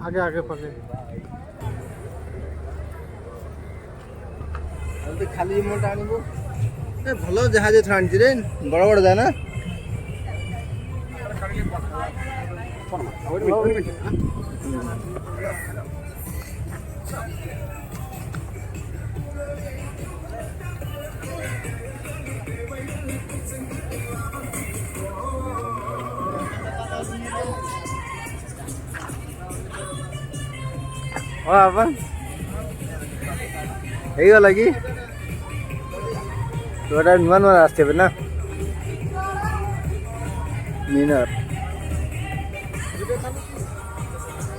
आगे आगे पके खाली मोटा आनिबो ए भलो जहाज थांची रे बड़ बड़ जा ना अपन ହେଇଗଲା କି ତୋଟା ନୂଆ ନୂଆ ଆସିଥିବେ ନା ମିନର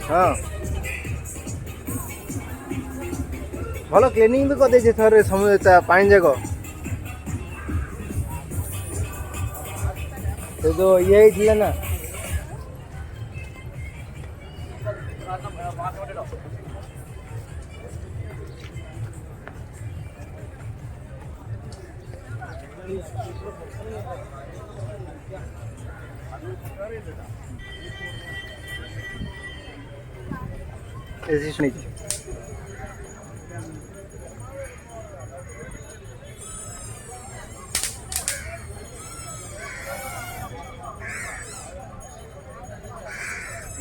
ହଁ ଭଲ କ୍ଲିନିଂ ବି କରିଦେଇଛି ଥରେ ସମୁଦ୍ର ପାଣି ଯାକ ସେ ଯୋଉ ଇଏ ହେଇଥିଲା ନା नहीं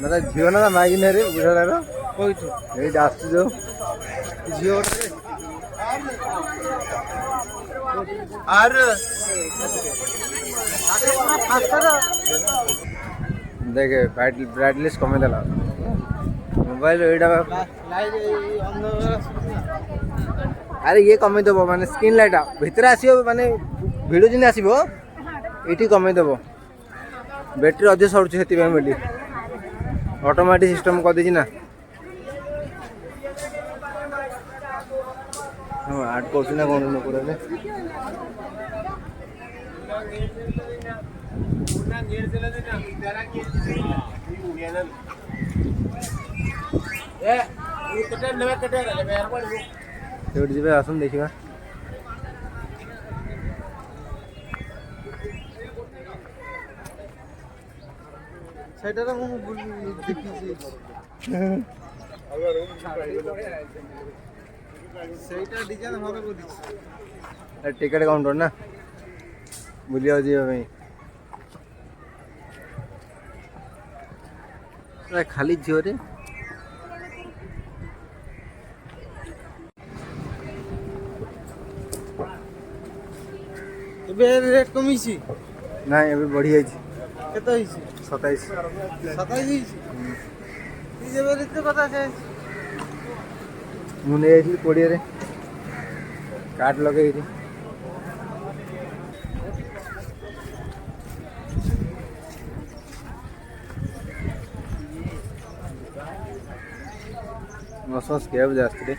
मतलब झील ना मागिन रे बुढ़ा आस जो झील देखे ब्राइटनेस कमे देला मोबाइल एटा अरे ये कमे देबो माने स्क्रीन लाइट भीतर आसीबो माने वीडियो जिन आसीबो एठी कमे देबो बैटरी अधे सरुछ हेती में बोली ऑटोमेटिक सिस्टम कर देछि ना हां ऐड करछु ना कोन न करे जी आसन देखा टिकट काउंटर ना बुलिया जा खाली झील रे रेट कमी ना अभी बढ़ी जाए 27 मुझे 20 रे कार्ड लगे मस्त कैब जास्त रे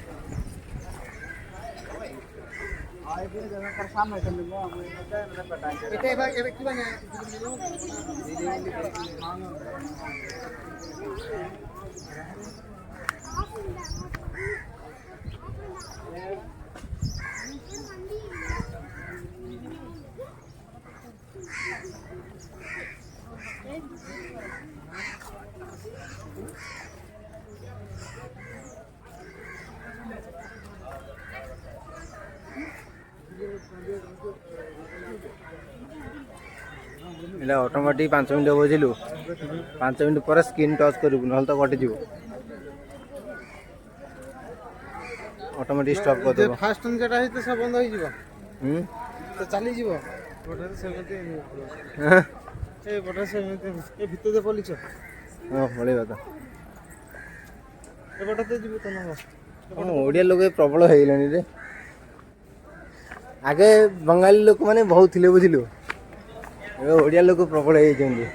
इला ऑटोमेटिक 5 मिनट बजिलु 5 मिनट पर स्क्रीन टच करू न तो कटि जीवो ऑटोमेटिक स्टॉप कर देबो फास्ट जेटा है तो सब बंद हो जीवो तो चली जीवो बटर से मते ए बटर से मते ए भीतर दे पलिछ हां बड़ी बात ए बटर ते जीवो तो ना हम ओडिया लोग प्रबल हेइलानी रे आगे बंगाली लोक माने बहुत थिले बुझिलु ओडिया लोक प्रबल हेइ जंदी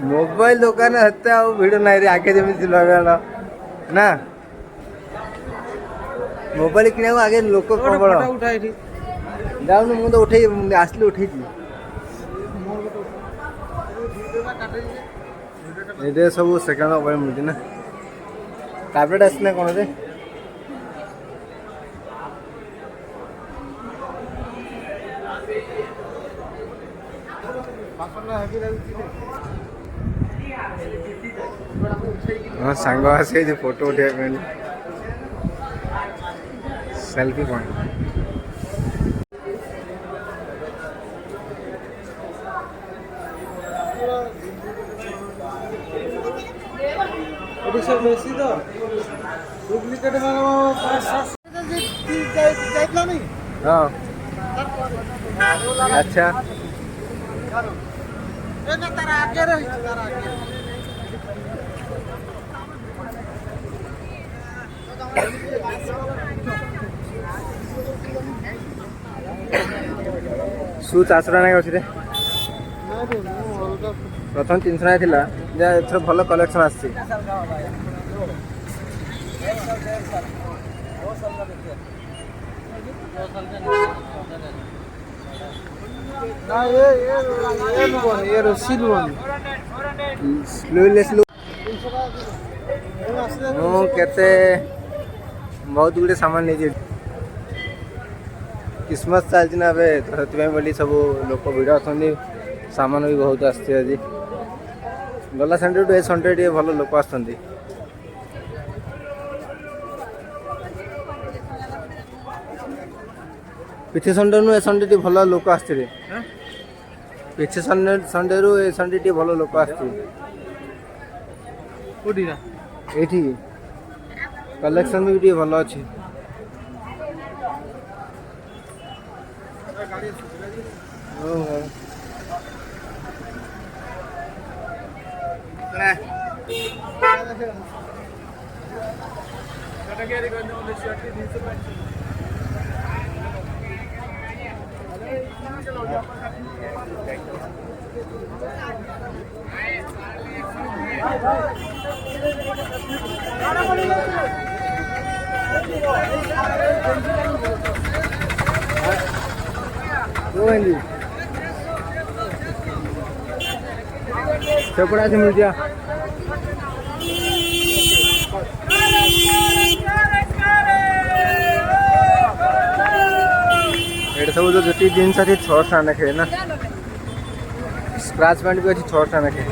मोबाइल दुकान हत्या भिड़ ना रे आगे जमी ना मोबाइल किना आगे लोक प्रबल जाऊन मुझे उठे आसली उठे ଏଇଟା ସବୁ ସେକେଣ୍ଡ ଉପରେ ମିଳୁଛି ନା କାର୍ପେଟ୍ ଆସିଛି ନା କ'ଣ ରେ ହଁ ସାଙ୍ଗ ଆସି ଫଟୋ ଉଠେଇବା ପାଇଁ ସେଲ୍ଫି ପଏଣ୍ଟ ଏଠି ସବୁ ବେଶୀ ତ ଡୁପ୍ଲିକେଟ୍ ଯାଇଥିଲା ନାଇଁ ହଁ ଆଚ୍ଛା ତାର ଆଗରେ ହେଇଛି ତାର ଆଗରେ ସୁ 400 ଟଙ୍କା ଅଛି ରେ ଅଲଗା ପ୍ରଥମ 300 ଟଙ୍କା ଥିଲା ଯେ ଏଥର ଭଲ କଲେକ୍ସନ୍ ଆସିଛି ନା ये लुबन ये रसी लुबन ସ୍ଲୁଲେସ୍ ମୁଁ କେତେ ବହୁତ ଗୁଡ଼ିଏ ସାମାନ ନେଇଛି କ୍ରିସମସ୍ ଚାଲିଛି ନା ଏବେ ତ ସେଥିପାଇଁ ବୋଲି ସବୁ ଲୋକ ଭିଡ଼ ଅଛନ୍ତି ସାମାନ ବି ବହୁତ ଆସିଛି ଆଜି ଗଲା ସଣ୍ଡେଠୁ ଏ ସଣ୍ଡେ ଟିକେ ଭଲ ଲୋକ ଆସୁଛନ୍ତି ପିଠି ସଣ୍ଡେରୁ ଏ ସଣ୍ଡେ ଟିକେ ଭଲ ଲୋକ ଆସିଥିଲେ ପିଠି ସଣ୍ଡେରୁ ଏ ସଣ୍ଡେ ଟିକେ ଭଲ ଲୋକ ଆସିଛି କୋଉଠିକା ଏଇଠି କଲେକ୍ସନ୍ ବି ଟିକେ ଭଲ ଅଛି ସେପଟେ ଆସି ମିଳୁଛି ଏଇଟା ସବୁ ତ ଯେତିକି ଜିନିଷ ଅଛି 600 ଟଙ୍କା ଲେଖେ ନା ସ୍କ୍ରାଚ୍ ପ୍ୟାଣ୍ଟ ବି ଅଛି 600 ଟଙ୍କା ଲେଖେ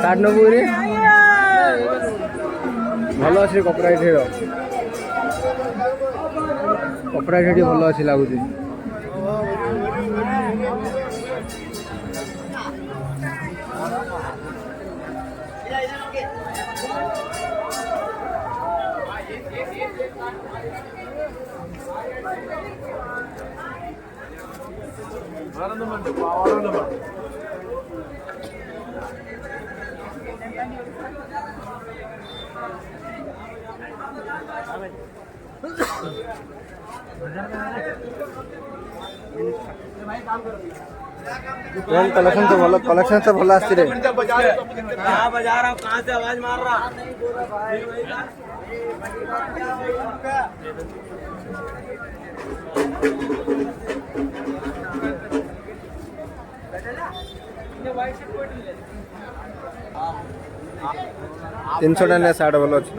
ଶାର୍ଟ ନେବୁ ରେ ଭଲ ଅଛି କପଡ଼ା ଏଠିର କପଡ଼ା ଏଠି ଭଲ ଅଛି ଲାଗୁଛି कलेक्शन तो भल आसती रे बजा रहा हूँ कहाँ से आवाज मार रहा तीन सौ टाइम साढ़े भल अच्छे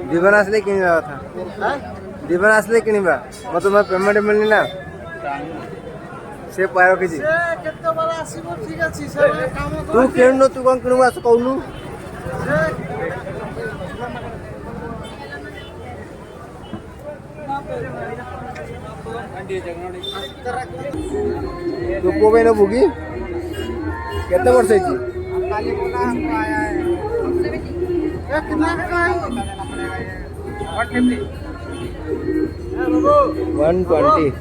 जीवन आसले कि जीवन आसले कि मत मैं पेमेंट मिलनी ना से पाय रखी तू किणु तू कौन किणु आस कहूनु ତୁ ପୁଅ ପାଇଁ ନେବୁ କି? କେତେ ବର୍ଷ ହେଇଛି? कितना का है 120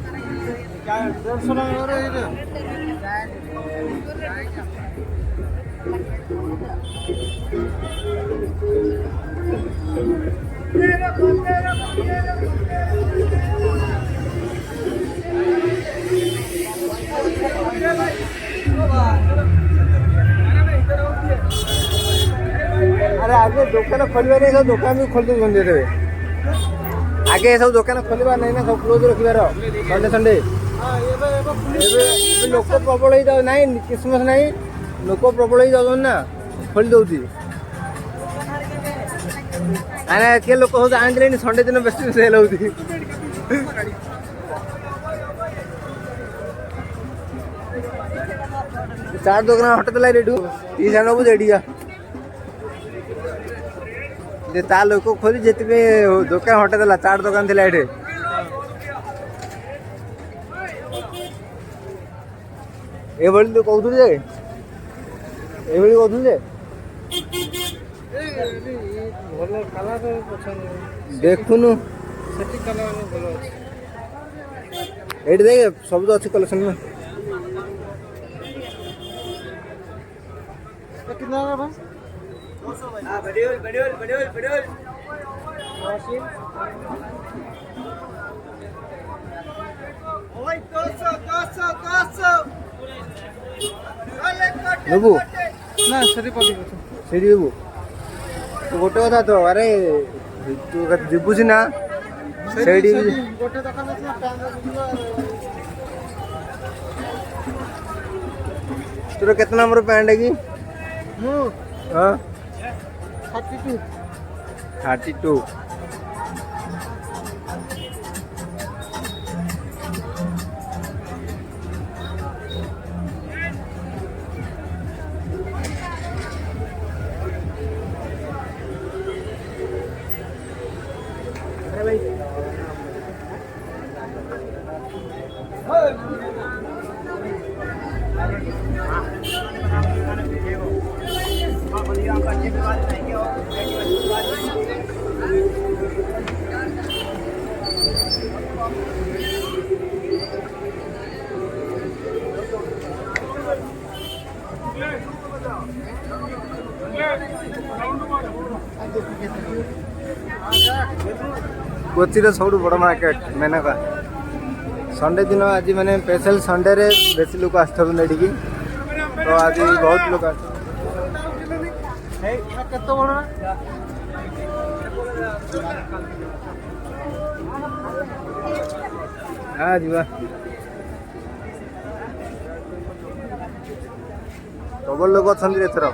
अरे आगे दुकान खोलवा नहीं सब दुकान भी खोल दे देवे आगे सब दुकान खोलवा नहीं ना सब क्लोज रखिबार संडे संडे लोक प्रबल ही जाओ नहीं क्रिसमस नहीं लोक प्रबल ही जाओ ना खोल दौची अरे के लोक हो आने संडे दिन बेस्ट सेल होती चार दुकान हटदेला रेडू टी नबू जेडिया ता लोक खोली जेति दुकान हटेदेला चाट दुकान थिला एठे एभଳି तू कहथुल जे एभଳି कहथुल जे ଭଲ କଲର ପସନ୍ଦ देखुनु ସେଠି କଲର ଭଲ ଅଛି एठी देख सब तो अच्छी कलेक्शन में कितना का भाई नबू ना सरी पली सीढ़ी नबू तो गोटे कथा तो अरे तू जीबू ना ସେଇଠି ଗୋଟେ ଦୋକାନ ଅଛି ନା ତୋର କେତେ ନମ୍ବର ପ୍ୟାଣ୍ଟ କି ମୁଁ ହଁ 32 32 कोचीर सब बड़ मार्केट मेनका संडे दिन आज मैंने स्पेशल संडे रे बेसी लोग आसते तो आज बहुत लोग କେତେ ବଡ हाँ जीवा प्रबल लोग अच्छा एथर